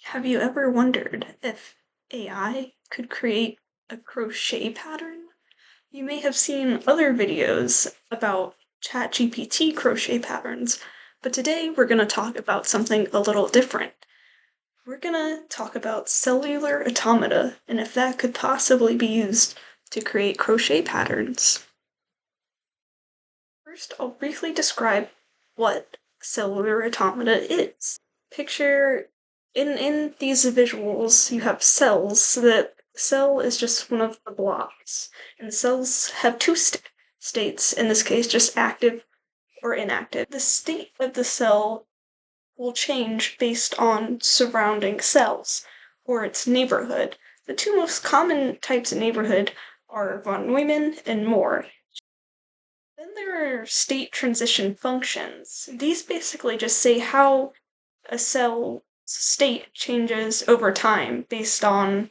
Have you ever wondered if AI could create a crochet pattern? You may have seen other videos about ChatGPT crochet patterns, but today we're going to talk about something a little different. We're going to talk about cellular automata and if that could possibly be used to create crochet patterns. First, I'll briefly describe what cellular automata is. Picture in these visuals you have cells, so that cell is just one of the blocks. And cells have two states, in this case just active or inactive. The state of the cell will change based on surrounding cells, or its neighborhood. The two most common types of neighborhood are von Neumann and Moore. Then there are state transition functions. These basically just say how a cell's state changes over time based on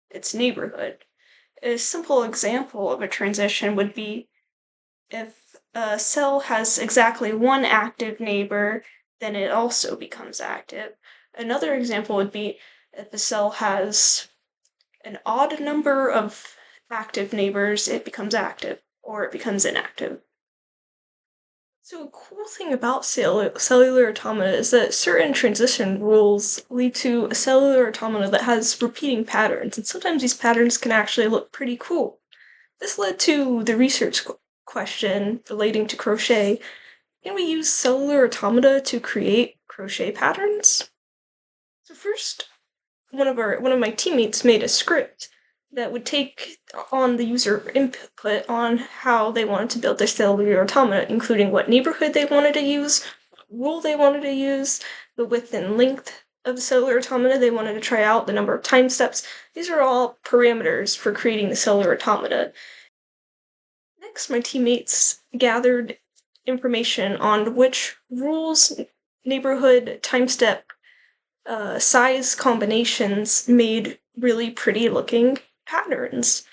its neighborhood. A simple example of a transition would be if a cell has exactly one active neighbor, then it also becomes active. Another example would be if a cell has an odd number of active neighbors, it becomes active, or it becomes inactive. So a cool thing about cellular automata is that certain transition rules lead to a cellular automata that has repeating patterns, and sometimes these patterns can actually look pretty cool. This led to the research question relating to crochet. Can we use cellular automata to create crochet patterns? So first, one of my teammates made a script that would take on the user input on how they wanted to build their cellular automata, including what neighborhood they wanted to use, what rule they wanted to use, the width and length of the cellular automata they wanted to try out, the number of time steps. These are all parameters for creating the cellular automata. Next, my teammates gathered information on which rules, neighborhood, time step, size combinations made really pretty looking patterns.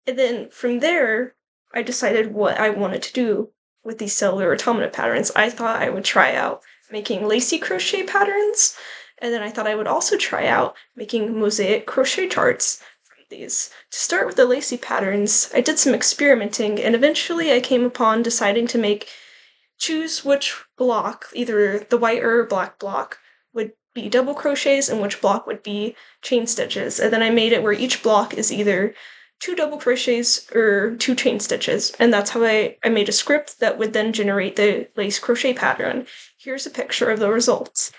And then from there, I decided what I wanted to do with these cellular automata patterns. I thought I would try out making lacy crochet patterns, and then I thought I would also try out making mosaic crochet charts from these. To start with the lacy patterns, I did some experimenting, and eventually I came upon deciding to choose which block, either the white or black block, would be double crochets and which block would be chain stitches. And then I made it where each block is either 2 double crochets or 2 chain stitches. And that's how I made a script that would then generate the lace crochet pattern. Here's a picture of the results.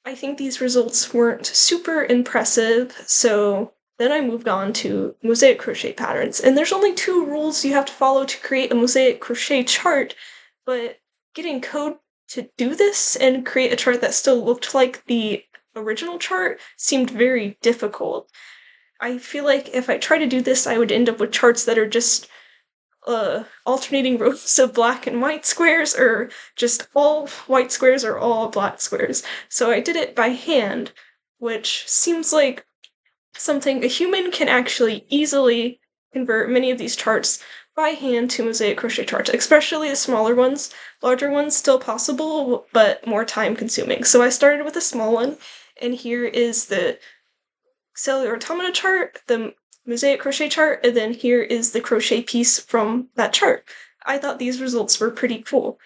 I think these results weren't super impressive, so then I moved on to mosaic crochet patterns. And there's only 2 rules you have to follow to create a mosaic crochet chart, but getting code to do this and create a chart that still looked like the original chart seemed very difficult. I feel like if I try to do this, I would end up with charts that are just alternating rows of black and white squares, or just all white squares or all black squares. So I did it by hand, which seems like something a human can actually easily convert many of these charts by hand to mosaic crochet charts, especially the smaller ones. Larger ones still possible, but more time consuming. So I started with a small one, and here is the cellular automata chart, the mosaic crochet chart, and then here is the crochet piece from that chart. I thought these results were pretty cool.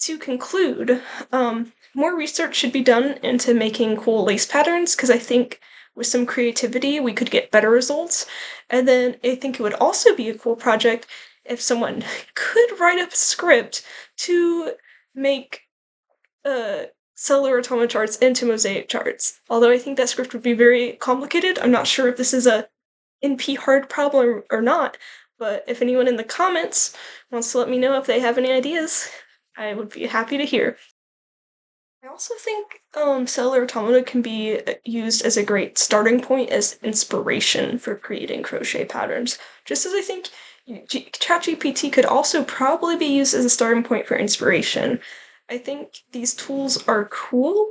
To conclude, more research should be done into making cool lace patterns, because I think with some creativity we could get better results. And then I think it would also be a cool project if someone could write up a script to make cellular automata charts into mosaic charts. Although I think that script would be very complicated. I'm not sure if this is a NP hard problem or not, but if anyone in the comments wants to let me know if they have any ideas, I would be happy to hear. I also think cellular automata can be used as a great starting point as inspiration for creating crochet patterns. Just as I think ChatGPT could also probably be used as a starting point for inspiration. I think these tools are cool,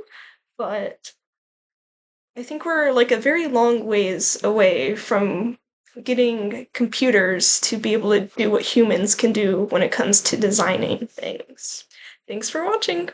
but I think we're like a very long ways away from getting computers to be able to do what humans can do when it comes to designing things. Thanks for watching!